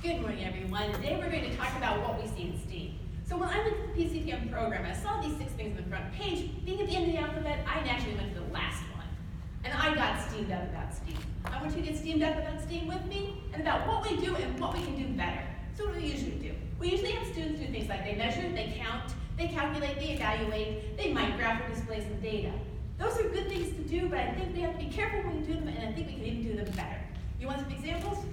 Good morning, everyone. Today we're going to talk about what we see in STEAM. So when I looked at the PCTM program, I saw these 6 things on the front page. Being at the end of the alphabet, I naturally went to the last one. And I got steamed up about STEAM. I want you to get steamed up about STEAM with me and about what we do and what we can do better. So what do we usually do? We usually have students do things like they measure, they count, they calculate, they evaluate, they might graph or display some data. Those are good things to do, but I think we have to be careful when we do them, and I think we can even do them better. You want some examples?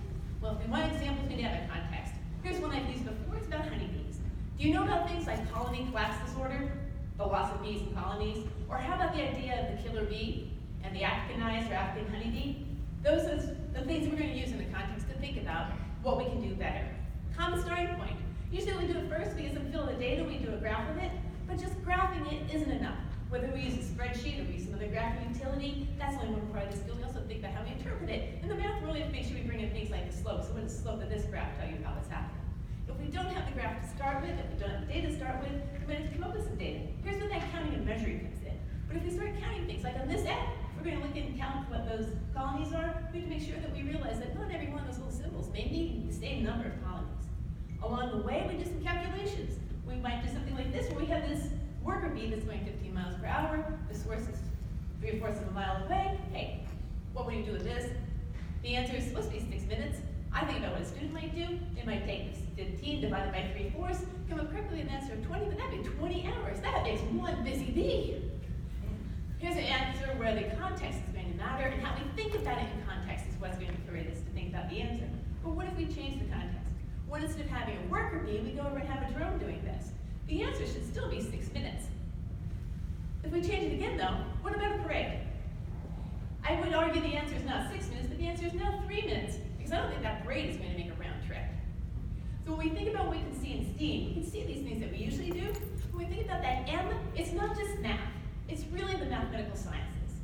Well, if you want examples, we need to have a context. Here's one I've used before. It's about honeybees. Do you know about things like colony collapse disorder, the loss of bees in colonies? Or how about the idea of the killer bee and the Africanized or African honeybee? Those are the things we're going to use in the context to think about what we can do better. Common starting point. Usually we do it first, we get some fill of the data, we do a graph of it, but just graphing it isn't enough. Whether we use a spreadsheet or we use some other graphing utility, that's only one part of the skill. We also think about how we interpret it. In the math, we really have to make sure we bring in things like the slope. So what does the slope of this graph tell you about what's happening? If we don't have the graph to start with, if we don't have the data to start with, we're going to have to come up with some data. Here's where that counting and measuring comes in. But if we start counting things, like on this end, we're going to look and count what those colonies are. We have to make sure that we realize that not every one of those little symbols may mean the same number of colonies. Along the way, we do some calculations. We might do something like this, where we have this worker bee that's going 15 miles per hour. The source is 3/4 of a mile away. Hey, what would you do with this? The answer is supposed to be 6 minutes. I think about what a student might do. It might take 15 divided by 3/4, come up quickly with an answer of 20, but that'd be 20 hours. That makes one busy bee. Here's an answer where the context is going to matter, and how we think about it in context is what's going to persuade us to think about the answer. But what if we change the context? What instead of having a worker bee, we go over and have a drone doing this? The answer should still be 6 minutes. If we change it again, though, what about a parade? I would argue the answer is not 6 minutes, but the answer is now 3 minutes, because I don't think that parade is going to make a round trip. So when we think about what we can see in STEAM, we can see these things that we usually do. When we think about that M, it's not just math. It's really the mathematical sciences.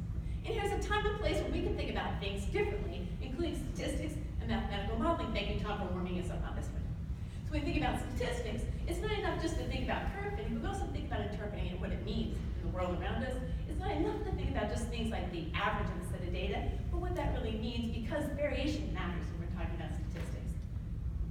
And here's a time and place where we can think about things differently, including statistics and mathematical modeling. Thank you, Tom, for warming us up on this one. So when we think about statistics, it's not enough just to think about curve fitting, but we also think about interpreting it and what it means in the world around us. It's not enough to think about just things like the average of a set of data, but what that really means, because variation matters when we're talking about statistics.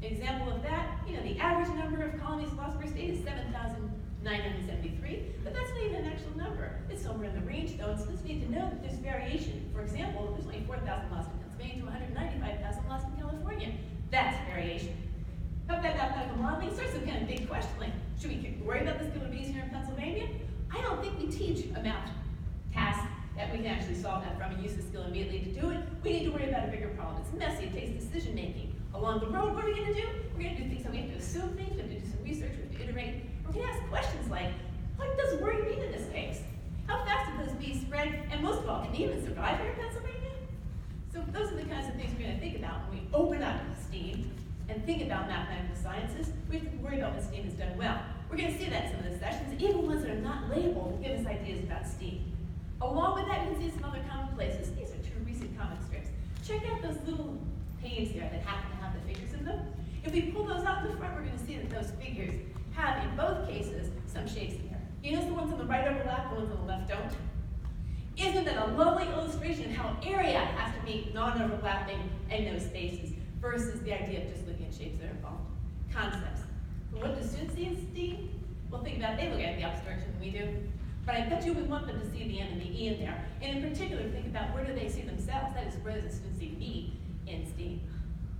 An example of that, the average number of colonies lost per state is 7,973, but that's not even an actual number. It's somewhere in the range, though, and students need to know that there's variation. For example, there's only 4,000 lost in Pennsylvania to 195,000 lost in California. That's variation. How about mathematical modeling? Starts with kind of big question, like, should we worry about this killer bees here in Pennsylvania? I don't think we teach a math task that we can actually solve that from and use the skill immediately to do it. We need to worry about a bigger problem. It's messy, it takes decision making. Along the road, what are we going to do? We're going to do things like we have to assume things, we have to do some research, we have to iterate. We're going to ask questions like, what does worry mean in this case? How fast do those bees spread? And most of all, can they even survive here in Pennsylvania? So those are the kinds of things we're going to think about when we open up STEAM and think about mathematical sciences. We have to worry about when STEAM is done well. We're going to see that in some of the sessions, even ones that are not labeled, give us ideas about STEAM. Along with that, you can see some other common places. These are 2 recent comic strips. Check out those little panes there that happen to have the figures in them. If we pull those out in the front, we're going to see that those figures have, in both cases, some shapes in there. You notice the ones on the right overlap, the ones on the left don't? Isn't that a lovely illustration of how area has to be non-overlapping and no spaces, versus the idea of just looking at shapes that are involved? Concepts. But what do students see in STEAM? Well, think about it. They look at it the opposite direction than we do. But I bet you we want them to see the M and the E in there. And in particular, think about where do they see themselves? That is, where does the student see me in STEAM?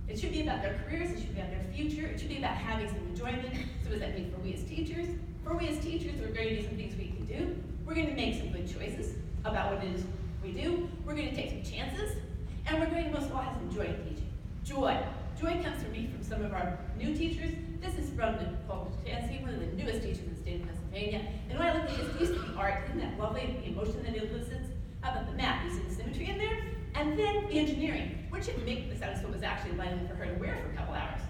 It should be about their careers. It should be about their future. It should be about having some enjoyment. So what does that mean for we as teachers? For we as teachers, we're going to do some things we can do. We're going to make some good choices about what it is we do. We're going to take some chances. And we're going to most of all have some joy in teaching. Joy. Joy comes to me from some of our new teachers. This is from Nicole Chansey, one of the newest teachers in the state of Pennsylvania. And when I look at this, used to be art, isn't that lovely? The emotion that it elicits. How about the math? You see the symmetry in there? And then the engineering, which should make this out what was actually lining for her to wear for a couple hours.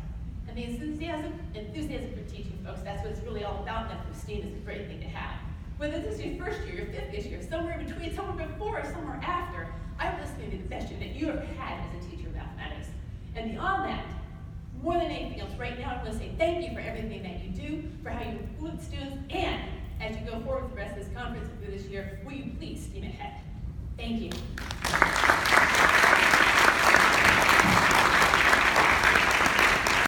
And the enthusiasm for teaching, folks, that's what it's really all about. That for STEAM is a great thing to have. Whether this is your first year, your 5th year, somewhere in between, somewhere before, or somewhere after, I hope this is going to be the best year that you ever had as a teacher of mathematics. And beyond that, more than anything else, right now, I want to say thank you for everything that you do, for how you influence students, and as you go forward with the rest of this conference and through this year, will you please steam ahead? Thank you.